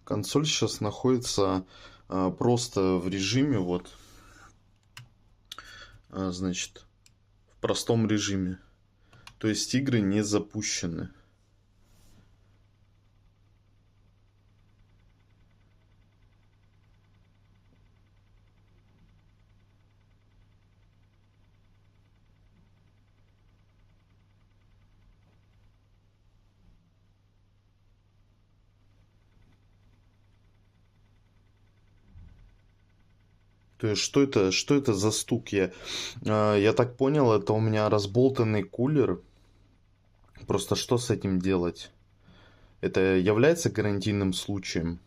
Консоль сейчас находится просто в режиме, вот, значит, в простом режиме. То есть игры не запущены. То есть что это за стук? Я так понял, это у меня разболтанный кулер. Просто что с этим делать? Это является гарантийным случаем?